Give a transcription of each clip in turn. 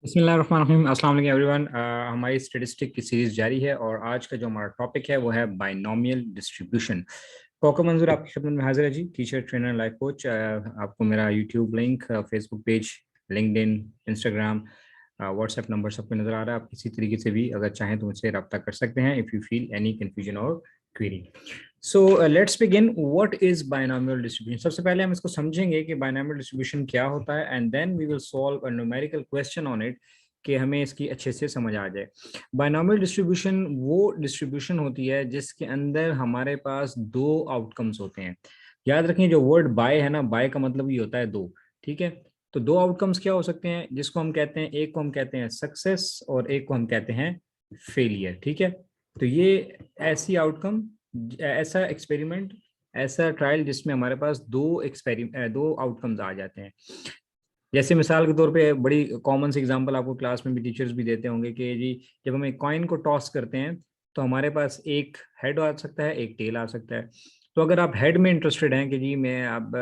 बिस्मिल्लाहिर्रहमानिर्रहीम। अस्सलाम वालेकुम एवरीवन। हमारी स्टेटिस्टिक की सीरीज जारी है और आज का जो हमारा टॉपिक है वो है बाइनोमियल डिस्ट्रीब्यूशन। कोका मंजूर आपकी खिदमत में हाजिर है जी, टीचर ट्रेनर लाइफ कोच। आपको मेरा YouTube link, Facebook page, LinkedIn, Instagram, WhatsApp number सब पे नज़र आ रहा है। आप किसी तरीके से भी अगर चाहें तो मुझसे रब्ता कर सकते हैं if you feel any confusion और query. So let's begin. What is binomial distribution? सबसे पहले हम इसको समझेंगे कि बाइनोमियल डिस्ट्रीब्यूशन क्या होता है, and then we will solve a numerical question on it कि हमें इसकी अच्छे से समझ आ जाए। बाइनोमियल डिस्ट्रीब्यूशन वो डिस्ट्रीब्यूशन होती है जिसके अंदर हमारे पास दो आउटकम्स होते हैं। याद रखें, जो वर्ड बाय है ना, बाय का मतलब ये होता है दो। ठीक है, तो दो आउटकम्स क्या हो सकते हैं जिसको हम कहते हैं, एक को हम कहते हैं सक्सेस और एक को हम कहते हैं फेलियर। ठीक है, तो ये ऐसी आउटकम, ऐसा एक्सपेरिमेंट, ऐसा ट्रायल जिसमें हमारे पास दो आउटकम्स आ जाते हैं। जैसे मिसाल के तौर पे बड़ी कॉमन सी एग्जांपल आपको क्लास में भी टीचर्स भी देते होंगे कि जी, जब हम एक कॉइन को टॉस करते हैं तो हमारे पास एक हेड आ सकता है, एक टेल आ सकता है। तो अगर आप हेड में इंटरेस्टेड हैं कि जी मैं अब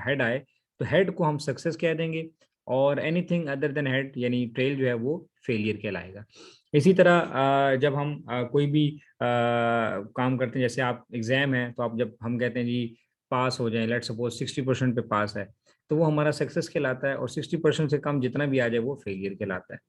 हेड आए, तो हेड को हम सक्सेस कह देंगे, और एनीथिंग अदर देन हेड यानी टेल जो है वो फेलियर कहलाएगा। इसी तरह जब हम कोई भी काम करते हैं, जैसे आप एग्जाम है तो आप जब हम कहते हैं जी पास हो जाए, लेट सपोज 60% पे पास है, तो वो हमारा सक्सेस कहलाता है, और 60% से कम जितना भी आ जाए वो फेलियर कहलाता है।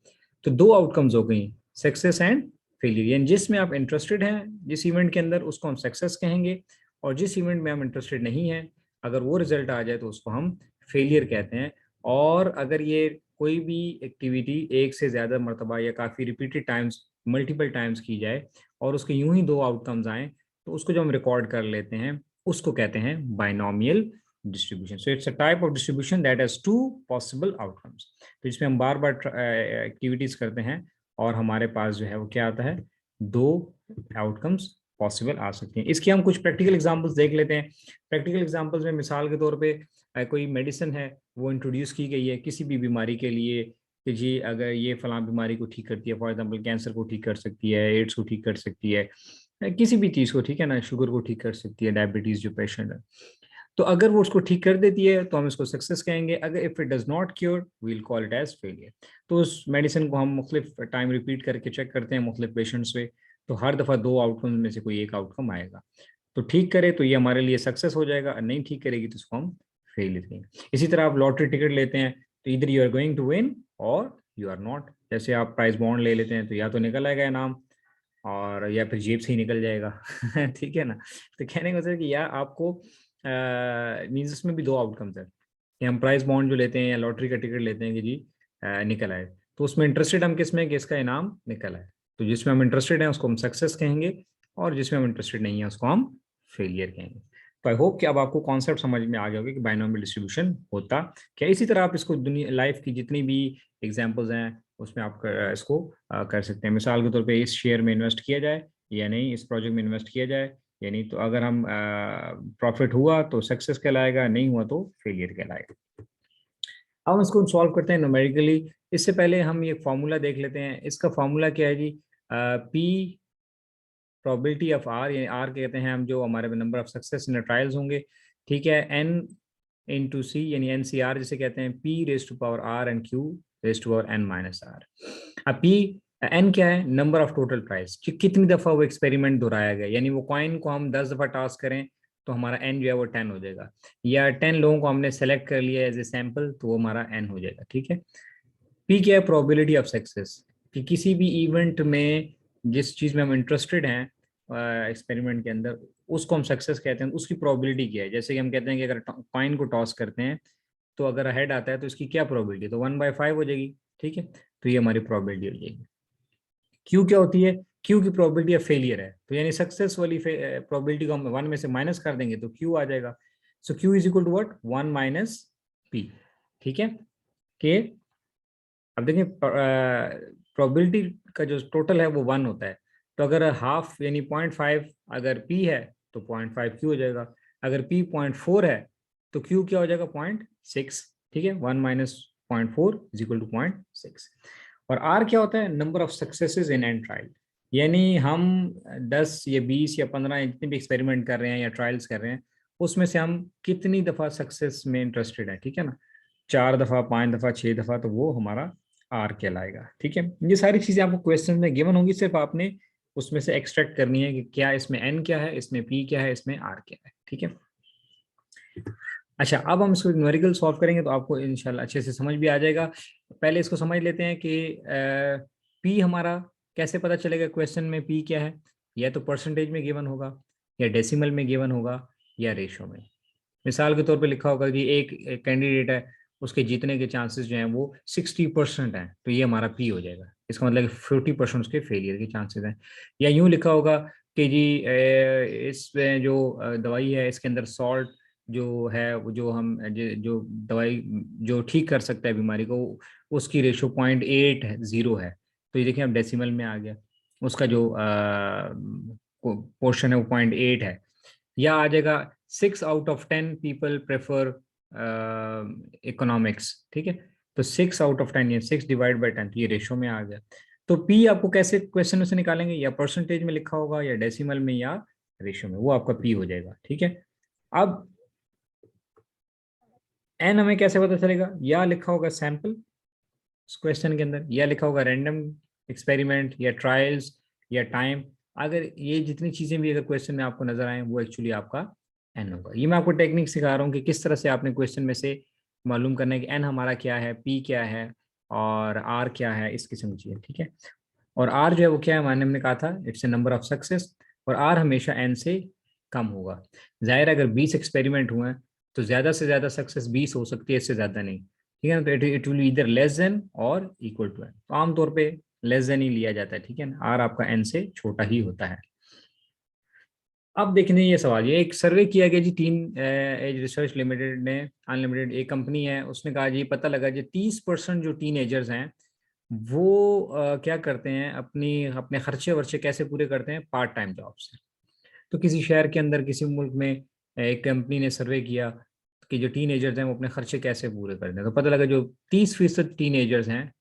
तो दो आउटकम्स हो गई, सक्सेस एंड फेलियर। यानी जिसमें आप इंटरेस्टेड हैं जिस इवेंट के अंदर, उसको हम सक्सेस कहेंगे, और जिस इवेंट में हम इंटरेस्टेड नहीं है, अगर वो रिजल्ट आ जाए तो उसको हम फेलियर कहते हैं। और अगर ये कोई भी एक्टिविटी एक से ज्यादा मरतबा या काफी रिपीटेड टाइम्स, मल्टीपल टाइम्स की जाए, और उसके यूं ही दो आउटकम्स आए, तो उसको जो हम रिकॉर्ड कर लेते हैं उसको कहते हैं binomial distribution. So it's a type of distribution that has two possible outcomes. तो इसमें हम बार बार एक्टिविटीज करते हैं और हमारे पास जो है वो क्या आता है, दो आउटकम्स पॉसिबल आ सकते हैं। इसके हम कुछ प्रैक्टिकल एग्जांपल्स देख लेते हैं। प्रैक्टिकल एग्जांपल्स में मिसाल के तौर पे कोई मेडिसिन है वो इंट्रोड्यूस की गई है किसी भी बीमारी के लिए, कि जी अगर ये फलां बीमारी को ठीक करती है, फॉर एग्जांपल कैंसर को ठीक कर सकती है, एड्स को ठीक कर सकती है, किसी भी चीज़ को, ठीक है ना, शुगर को ठीक कर सकती है, डायबिटीज जो पेशेंट है। तो अगर वो उसको ठीक कर देती है तो हम इसको सक्सेस कहेंगे। अगर if it does not cure we'll call it as failure. तो उस मेडिसिन को हम मुख्तलिफ टाइम रिपीट करके चेक करते हैं मुख्तलिफ पेशेंट्स पे, तो हर दफ़ा दो आउटकम में से कोई एक आउटकम आएगा। तो ठीक करे तो ये हमारे लिए सक्सेस हो जाएगा, और नहीं ठीक करेगी तो उसको हम फेलियर कहेंगे। इसी तरह आप लॉटरी टिकट लेते हैं तो इधर you are going to win और यू आर नॉट। जैसे आप प्राइस बॉन्ड ले लेते हैं तो या तो निकल आएगा इनाम, और या फिर जेब से ही निकल जाएगा। ठीक है ना। तो कहने का मतलब कि या आपको मीन्स इसमें भी दो आउटकम्स है कि हम प्राइस बॉन्ड जो लेते हैं या लॉटरी का टिकट लेते हैं कि जी निकल आए, तो उसमें इंटरेस्टेड हम किस में कि इसका इनाम निकल आए। तो जिसमें हम इंटरेस्टेड हैं उसको हम सक्सेस कहेंगे, और जिसमें हम इंटरेस्टेड नहीं है उसको हम फेलियर कहेंगे। तो आई होप कि अब आपको कॉन्सेप्ट समझ में आ गया होगा कि बाइनोमियल डिस्ट्रीब्यूशन होता क्या। इसी तरह आप इसको दुनिया लाइफ की जितनी भी एग्जाम्पल्स हैं उसमें आप इसको कर सकते हैं। मिसाल के तौर पे इस शेयर में इन्वेस्ट किया जाए या नहीं, इस प्रोजेक्ट में इन्वेस्ट किया जाए या नहीं, तो अगर हम प्रॉफिट हुआ तो सक्सेस कहलाएगा, नहीं हुआ तो फेलियर कहलाएगा। अब हम इसको सॉल्व करते हैं न्यूमेरिकली। इससे पहले हम ये फॉर्मूला देख लेते हैं। इसका फॉर्मूला क्या है जी, पी प्रोबेबिलिटी ऑफ आर, यानी आर कहते हैं हम जो हमारे number of success in trials होंगे, ठीक है, एन इंटू सी यानी एन सी आर जिसे कहते हैं, P raise to power R and Q raise to power N minus R. अब पी, एन क्या है, नंबर ऑफ टोटल प्राइस, कि कितनी दफा वो एक्सपेरिमेंट दोहराया गया, यानी वो कॉइन को हम 10 दफा टॉस करें तो हमारा एन जो है वो 10 हो जाएगा, या 10 लोगों को हमने सेलेक्ट कर लिया एज ए सैंपल तो वो हमारा एन हो जाएगा। ठीक है। पी क्या है, प्रोबेबिलिटी ऑफ सक्सेस, कि किसी भी इवेंट में जिस चीज में हम इंटरेस्टेड हैं एक्सपेरिमेंट के अंदर, उसको हम सक्सेस कहते हैं, उसकी प्रोबेबिलिटी क्या है। जैसे कि हम कहते हैं कि अगर कॉइन को टॉस करते हैं तो अगर हेड आता है तो इसकी क्या प्रोबेबिलिटी, तो 1/5 हो जाएगी। ठीक है, तो ये हमारी प्रोबेबिलिटी हो जाएगी। क्यू क्या होती है, क्यू की प्रोबेबिलिटी ऑफ फेलियर है, तो यानी सक्सेस वाली प्रोबेबिलिटी को हम 1 में से माइनस कर देंगे तो क्यू आ जाएगा। So q is equal to what, 1 minus p. ठीक है, कि अब देखिए प्रोबेबिलिटी का जो टोटल है वो 1 होता है, तो अगर हाफ यानी 0.5 अगर पी है तो 0.5 क्यू हो जाएगा। अगर पी 0.4 है तो क्यू क्या हो जाएगा, 0.6। ठीक है, 1 माइनस 0.4 इज इक्वल टू 0.6। और आर क्या होता है, number of successes in an trial, यानी हम 10 या 20 या 15 जितने भी एक्सपेरिमेंट कर रहे हैं या ट्रायल्स कर रहे हैं, उसमें से हम कितनी दफा सक्सेस में इंटरेस्टेड है। ठीक है ना, 4 दफा, 5 दफा, 6 दफा, तो वो हमारा आर कहलाएगा। ठीक है, ये सारी चीजें आपको क्वेश्चन में गिवन होंगी, सिर्फ आपने उसमें से एक्सट्रैक्ट करनी है कि क्या इसमें एन क्या है, इसमें पी क्या है, इसमें आर क्या है। ठीक है, अच्छा अब हम इसको न्यूमेरिकल सॉल्व करेंगे तो आपको इंशाल्लाह अच्छे से समझ भी आ जाएगा। पहले इसको समझ लेते हैं कि पी हमारा कैसे पता चलेगा, क्वेश्चन में पी क्या है, या तो परसेंटेज में गिवन होगा, या डेसिमल में गिवन होगा, या रेशो में। मिसाल के तौर पे लिखा होगा कि एक कैंडिडेट है, उसके जीतने के चांसेस जो हैं वो 60% हैं, तो ये हमारा पी हो जाएगा। इसका मतलब 40% उसके फेलियर के चांसेस हैं। या यूं लिखा होगा कि जी इसमें जो दवाई है इसके अंदर सॉल्ट जो है वो जो हम जो दवाई जो ठीक कर सकता है बीमारी को, उसकी रेशो 0.80 है। तो ये देखिए अब डेसिमल में आ गया, उसका जो पोर्शन है वो 0.8 है। या आ जाएगा 6 out of 10 people prefer economics. ठीक है, तो 6 out of 10 या 6/10, तो ये रेशो में आ गया। तो पी आपको कैसे क्वेश्चन में से निकालेंगे, या परसेंटेज में लिखा होगा, या डेसिमल में, या रेशो में, वो आपका पी हो जाएगा। ठीक है, अब एन हमें कैसे पता चलेगा, या लिखा होगा सैंपल क्वेश्चन के अंदर, या लिखा होगा रैंडम एक्सपेरिमेंट, या ट्रायल्स, या टाइम। अगर ये जितनी चीजें भी अगर क्वेश्चन में आपको नजर आए वो एक्चुअली आपका एन होगा। ये मैं आपको टेक्निक सिखा रहा हूँ कि किस तरह से आपने क्वेश्चन में से मालूम करना है कि एन हमारा क्या है, पी क्या है, और आर क्या है, इस किस्म की चीजें। ठीक है, और आर जो है वो क्या है, मैंने हमने कहा था it's a number of success, और आर हमेशा एन से कम होगा। जाहिर है अगर 20 एक्सपेरिमेंट हुए हैं तो ज्यादा से ज्यादा सक्सेस 20 हो सकती है, इससे ज्यादा नहीं। ठीक है ना, तो इट विल इधर लेस देन और इक्वल टू एन, तो आमतौर पे लेस देन ही लिया जाता है। ठीक है ना, आर आपका एन से छोटा ही होता है। अब देखने ये सवाल, ये एक सर्वे किया गया जी, टीन एज रिसर्च लिमिटेड ने, अनलिमिटेड एक कंपनी है, उसने कहा जी पता लगा जी 30% जो टीन एजर्स हैं वो क्या करते हैं, अपने खर्चे वर्चे कैसे पूरे करते हैं, पार्ट टाइम जॉब से। तो किसी शहर के अंदर किसी मुल्क में एक कंपनी ने सर्वे किया कि जो टीनेजर्स हैं वो अपने खर्चे कैसे पूरे करते हैं, तो पता लगा जो 30% टीनेजर्स हैं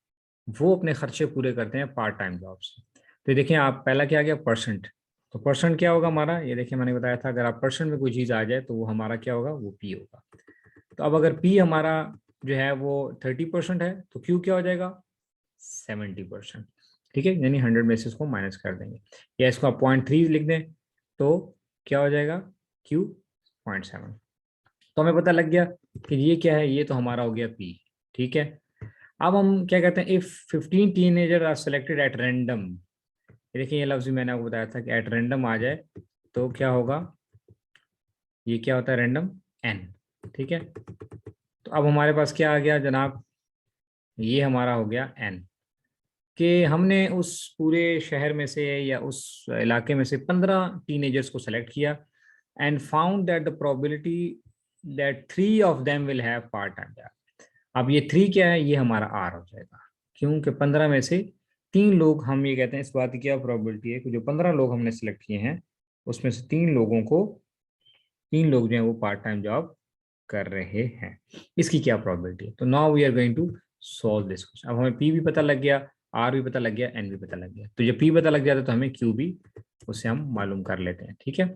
वो अपने खर्चे पूरे करते हैं पार्ट टाइम जॉब से। तो देखिए आप पहला क्या आ गया, परसेंट। तो परसेंट क्या होगा हमारा, ये देखिए मैंने बताया था अगर आप परसेंट में कोई चीज़ आ जाए तो वो हमारा क्या होगा, वो पी होगा। तो अब अगर पी हमारा जो है वो 30% है तो क्यू क्या हो जाएगा, 70%। ठीक है, यानी 100 में से इसको माइनस कर देंगे, या इसको आप 0.3 लिख दें तो क्या हो जाएगा, क्यू 0.7। तो हमें पता लग गया कि ये क्या है, ये तो हमारा हो गया पी। ठीक है, अब हम क्या कहते हैं, if 15 teenager are selected at random. देखिए ये लफ्ज भी मैंने आपको बताया था कि एट रैंडम आ जाए तो क्या होगा, ये क्या होता है, रैंडम एन। ठीक है, तो अब हमारे पास क्या आ गया जनाब, ये हमारा हो गया एन, कि हमने उस पूरे शहर में से या उस इलाके में से 15 टीनेजर्स को सेलेक्ट किया, and found that the probability that 3 of them will have part time job. अब ये 3 क्या है, ये हमारा आर हो जाएगा, क्योंकि 15 में से 3 लोग, हम ये कहते हैं इस बात की क्या प्रोबेबिलिटी है कि जो 15 लोग हमने सेलेक्ट किए हैं उसमें से 3 लोग जो हैं वो पार्ट टाइम जॉब कर रहे हैं, इसकी क्या प्रोबेबिलिटी है। तो now we are going to solve this question. अब हमें पी भी पता लग गया, आर भी पता लग गया, एन भी पता लग गया, तो जब पी पता लग जाता है तो हमें क्यू भी उससे हम मालूम कर लेते हैं। ठीक है,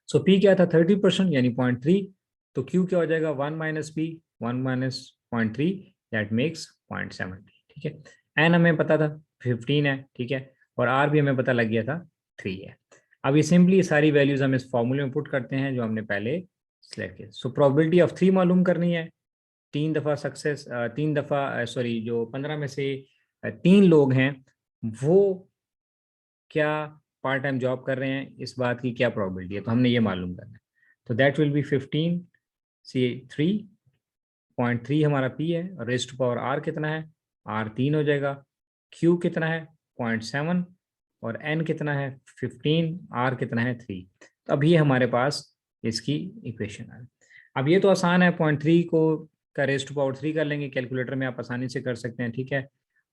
सो पी क्या था, 30% यानी 0.3, तो क्यू क्या हो जाएगा, 1 - पी, 1 - 0.3, दैट मेक्स 0.7। ठीक है, एन हमें पता था 15 है। ठीक है, और आर भी हमें पता लग गया था 3 है। अब ये सिंपली सारी वैल्यूज हम इस फॉर्मूले में पुट करते हैं जो हमने पहले सिलेक्ट किया। सो प्रोबेबिलिटी ऑफ 3 मालूम करनी है, 3 दफा सक्सेस, 3 दफा सॉरी, जो 15 में से 3 लोग हैं वो क्या पार्ट टाइम जॉब कर रहे हैं, इस बात की क्या प्रोबेबिलिटी है, तो हमने ये मालूम करना है। तो दैट विल बी 15 सी 3.3 हमारा पी है, और रेस्ट टू पावर आर कितना है, आर 3 हो जाएगा, क्यू कितना है 0.7, और एन कितना है 15, आर कितना है 3। तो अब ये हमारे पास इसकी इक्वेशन है। अब ये तो आसान है, 0.3 को का रेस्ट टू पावर 3 कर लेंगे, कैलकुलेटर में आप आसानी से कर सकते हैं। ठीक है,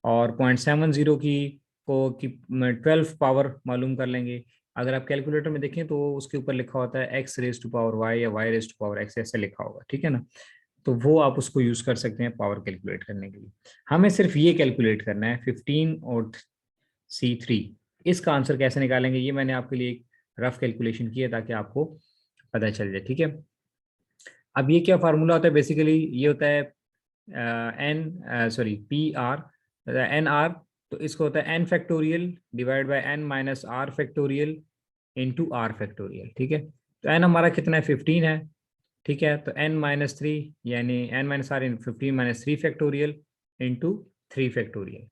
और 0.70 की 12 पावर मालूम कर लेंगे। अगर आप कैलकुलेटर में देखें तो उसके ऊपर लिखा होता है x raise to power y, या y raise to power x, ऐसे लिखा होगा। ठीक है ना, तो वो आप उसको यूज कर सकते हैं पावर कैलकुलेट करने के लिए। हमें सिर्फ ये कैलकुलेट करना है 15 और C3, इसका आंसर कैसे निकालेंगे, ये मैंने आपके लिए एक रफ कैलकुलेशन की है ताकि आपको पता चल जाए। ठीक है, अब ये क्या फार्मूला होता है, बेसिकली ये होता है पी आर एन आर, तो इसको होता है N factorial divide by N minus R factorial into R factorial. ठीक है, तो एन हमारा कितना है 15 है। ठीक है, तो एन माइनस थ्री यानी एन माइनस आर इन 15 minus three factorial into three factorial.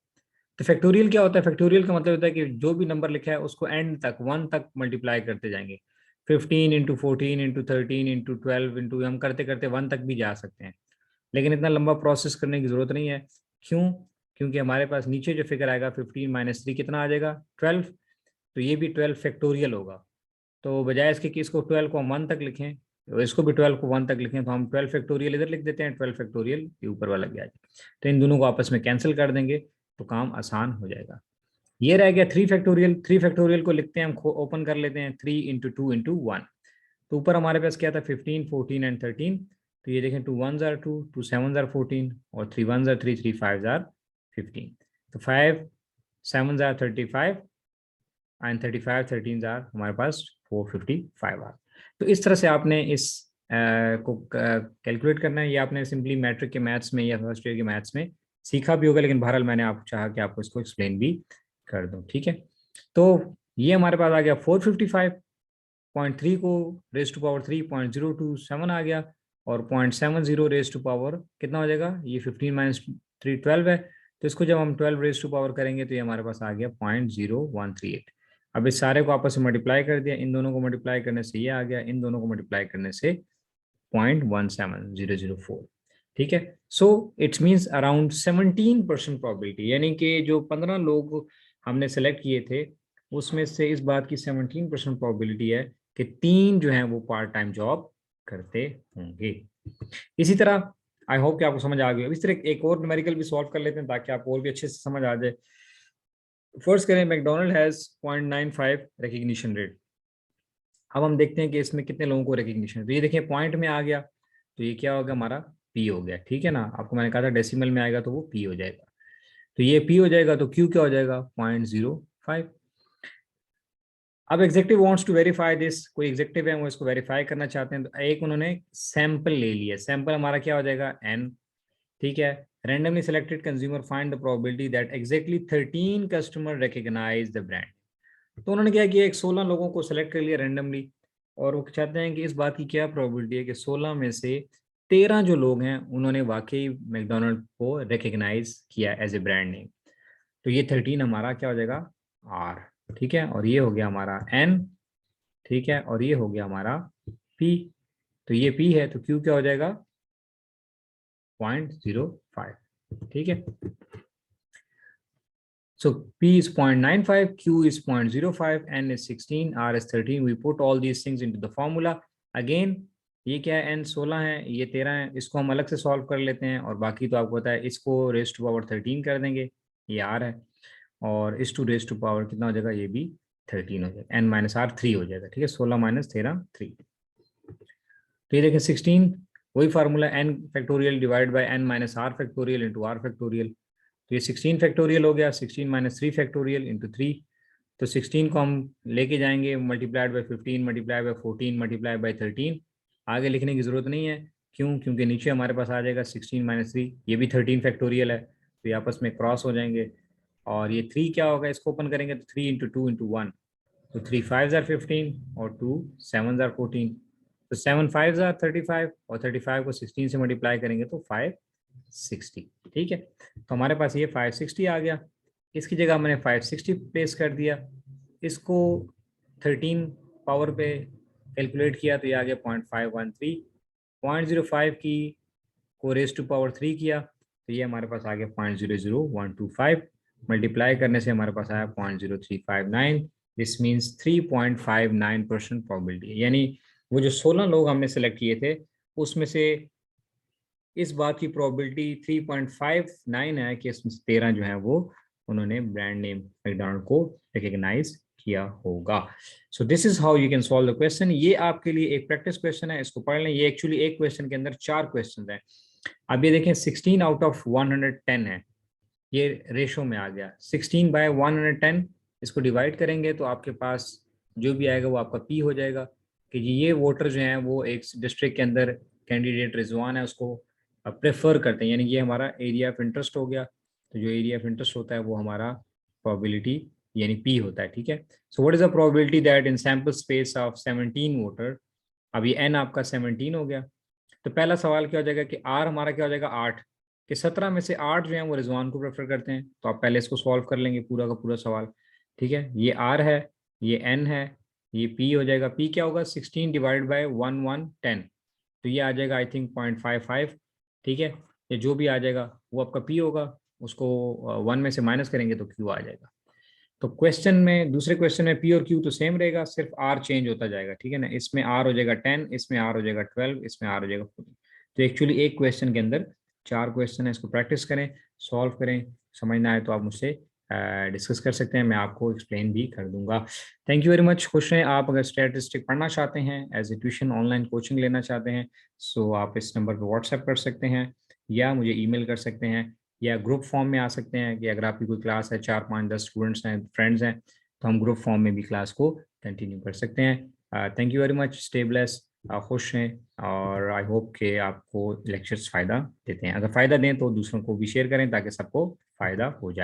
तो फैक्टोरियल क्या होता है? फैक्टोरियल का मतलब होता है कि जो भी नंबर लिखा है उसको एंड तक 1 तक मल्टीप्लाई करते जाएंगे। 15 इंटू 14 इंटू 13 इंटू 12 इंटू, हम करते करते 1 तक भी जा सकते हैं, लेकिन इतना लंबा प्रोसेस करने की जरूरत नहीं है। क्यों? क्योंकि हमारे पास नीचे जो फिगर आएगा 15 माइनस थ्री कितना आ जाएगा 12, तो ये भी 12 फैक्टोरियल होगा। तो बजाय इसके कि इसको 12 को हम 1 तक लिखें, तो इसको भी 12 को 1 तक लिखें, तो हम 12 फैक्टोरियल इधर लिख देते हैं, 12 फैक्टोरियल ये ऊपर वाला भी आ जाएगा। तो इन दोनों को आपस में कैंसिल कर देंगे तो काम आसान हो जाएगा। ये रह गया थ्री फैक्टोरियल। थ्री फैक्टोरियल को लिखते हैं हम, ओपन कर लेते हैं, 3 इंटू टू इंटू वन। तो ऊपर हमारे पास क्या था 15 14 एंड 13। तो ये देखें 2 1 आर 2, 2 7 आर 14 और 3 1 आर 3, 3 5 आर 15। तो 5 7 आर 35 एंड 35 13 आर हमारे पास 455 आर। तो इस तरह से आपने इस को कैलकुलेट करना है। ये आपने सिंपली मैट्रिक के मैथ्स में या फर्स्ट ईयर के मैथ्स में सीखा भी होगा, लेकिन बहरहाल मैंने आप चाहा कि आपको इसको एक्सप्लेन भी कर दूं। ठीक है, तो ये हमारे पास आ गया 455.3 को रेज टू पावर 3.027 आ गया, और 0.70 रेज टू पावर कितना हो जाएगा, ये 15 माइनस 3 12 है। तो इसको जब हम 12 रेज टू पावर करेंगे तो ये हमारे पास आ गया 0.0138। अब इस सारे को आपस में मल्टीप्लाई कर दिया, इन दोनों को मल्टीप्लाई करने से ये आ गया, इन दोनों को मल्टीप्लाई करने से 0.17004। ठीक है, so it's means around 17% probability, यानी कि जो 15 लोग हमने सेलेक्ट किए थे उसमें से इस बात की 17% प्रोबेबिलिटी है कि 3 जो हैं वो पार्ट टाइम जॉब करते होंगे। इसी तरह आई होप कि आपको समझ आ गई। अब इस तरह एक और न्यूमेरिकल भी सॉल्व कर लेते हैं ताकि आपको और भी अच्छे से समझ आ जाए। फर्स्ट करें, मैकडोनल्ड हैज 0.95 रिकग्निशन रेट। अब हम देखते हैं कि इसमें कितने लोगों को रिकग्निशन, तो ये देखिए पॉइंट में आ गया, तो ये क्या होगा हमारा पी हो गया। ठीक है ना, आपको मैंने कहा था डेसिमल में आएगा तो वो पी हो जाएगा। तो ये पी हो जाएगा तो क्यू क्या हो जाएगा 0.05। अब executive wants to verify this, कोई एग्जेक्टिव है वो इसको वेरीफाई करना चाहते हैं, तो एक उन्होंने सैंपल ले लिया। सैंपल हमारा क्या हो जाएगा एन। ठीक है, randomly selected consumer find the probability that exactly 13 customer recognize the brand। तो उन्होंने क्या किया, एक 16 लोगों को सेलेक्ट कर लिया रैंडमली, और वो चाहते हैं कि इस बात की क्या प्रोबेबिलिटी है कि 16 में से 13 जो लोग हैं उन्होंने वाकई मैकडोनल्ड को रिकग्नाइज किया एज ए ब्रांड नेम। तो ये 13 हमारा क्या हो जाएगा आर। ठीक है, और ये हो गया हमारा एन। ठीक है, और ये हो गया हमारा पी। तो ये पी है तो क्यू क्या हो जाएगा 0.05। ठीक है, so P is 0.95, Q is 0.05, N is 16, R is 13. We put all these things into the formula. Again, ये क्या है N 16 है, ये 13 है, इसको हम अलग से सॉल्व कर लेते हैं, और बाकी तो आपको पता है इसको रेज टू पावर 13 कर देंगे, ये R है, और इस टू रेज टू पावर कितना हो जाएगा, ये भी 13 हो जाएगा, N माइनस R 3 हो जाएगा। ठीक है, 16 माइनस 13 3। तो ये देखें 16, वही formula N factorial divide by N minus R factorial into R factorial. तो ये 16 फैक्टोरियल हो गया, 16 माइनस 3 फैक्टोरियल इंटू 3। तो 16 को हम लेके जाएंगे multiplied by 15 multiply by 14 multiply by 13। आगे लिखने की जरूरत नहीं है, क्यों? क्योंकि नीचे हमारे पास आ जाएगा 16 माइनस 3, ये भी 13 फैक्टोरियल है, तो ये आपस में क्रॉस हो जाएंगे। और ये 3 क्या होगा, इसको ओपन करेंगे तो 3 इंटू टू इंटू वन, तो 3 5 आर 15 और 2 7 आर 14। तो 7 5 आर 35 और 35 को 16 से मल्टीप्लाई करेंगे तो 560। ठीक है, तो हमारे पास ये 560 आ गया। इसकी जगह मैंने 560 प्लेस कर दिया, इसको 13 पावर पे कैलकुलेट किया तो ये आ गया 0.513। 0.05 की को रेज टू पावर 3 किया तो ये हमारे पास आ गया 0.00125। मल्टीप्लाई करने से हमारे पास आया 0.0359। दिस मीन्स 3.59% प्रोबेबिलिटी, यानी वो जो 16 लोग हमने सेलेक्ट किए थे उसमें से इस बात की प्रोबेबिलिटी 3.59 है कि इसमें से 13 जो है वो उन्होंने ब्रांड नेम मैकडॉनल्ड को रिकग्नाइज किया होगा। So this is how you can solve the question. ये आपके लिए एक प्रैक्टिस क्वेश्चन है, इसको पढ़ लें। ये एक्चुअली एक क्वेश्चन के अंदर 4 क्वेश्चन हैं। अब ये देखें 16 आउट ऑफ 110 है, ये रेशो में आ गया 16 बाय 110। इसको डिवाइड करेंगे तो आपके पास जो भी आएगा वो आपका पी हो जाएगा कि ये वोटर जो हैं वो एक डिस्ट्रिक्ट के अंदर कैंडिडेट रिजवान है उसको प्रेफर करते हैं, यानी ये हमारा एरिया ऑफ इंटरेस्ट हो गया। तो जो एरिया ऑफ इंटरेस्ट होता है वो हमारा प्रोबेबिलिटी यानी पी होता है, ठीक है। So what is the probability that in sample space of 17 voter, अभी एन आपका 17 हो गया। तो पहला सवाल क्या हो जाएगा कि आर हमारा क्या हो जाएगा 8, कि 17 में से 8 जो है वो रिजवान को प्रेफर करते हैं। तो आप पहले इसको सॉल्व कर लेंगे पूरा का पूरा सवाल, ठीक है। ये आर है, ये एन है, ये पी हो जाएगा। पी क्या होगा 16 डिवाइड बाई 10, तो ये आ जाएगा आई थिंक 0.55, ठीक है। ये जो भी आ जाएगा वो आपका पी होगा, उसको 1 में से माइनस करेंगे तो क्यू आ जाएगा। तो क्वेश्चन में, दूसरे क्वेश्चन में पी और क्यू तो सेम रहेगा, सिर्फ आर चेंज होता जाएगा, ठीक है ना। इसमें आर हो जाएगा 10, इसमें आर हो जाएगा 12, इसमें आर हो जाएगा 14। तो एक्चुअली एक क्वेश्चन के अंदर 4 क्वेश्चन है, इसको प्रैक्टिस करें, सॉल्व करें। समझ ना आए तो आप मुझसे डिस्कस कर सकते हैं, मैं आपको एक्सप्लेन भी कर दूंगा। Thank you very much. खुश रहें। आप अगर स्टैटिस्टिक पढ़ना चाहते हैं, as a tuition online coaching लेना चाहते हैं, सो आप इस नंबर पर व्हाट्सएप कर सकते हैं या मुझे ईमेल कर सकते हैं या ग्रुप फॉर्म में आ सकते हैं कि अगर आपकी कोई क्लास है, 4 5 10 स्टूडेंट्स हैं, फ्रेंड्स हैं, तो हम ग्रुप फॉर्म में भी क्लास को कंटिन्यू कर सकते हैं। Thank you very much. Stay bless, खुश हैं, और आई होप कि आपको लेक्चर्स फ़ायदा देते हैं। अगर फ़ायदा दें तो दूसरों को भी शेयर करें ताकि सबको फ़ायदा हो जाए।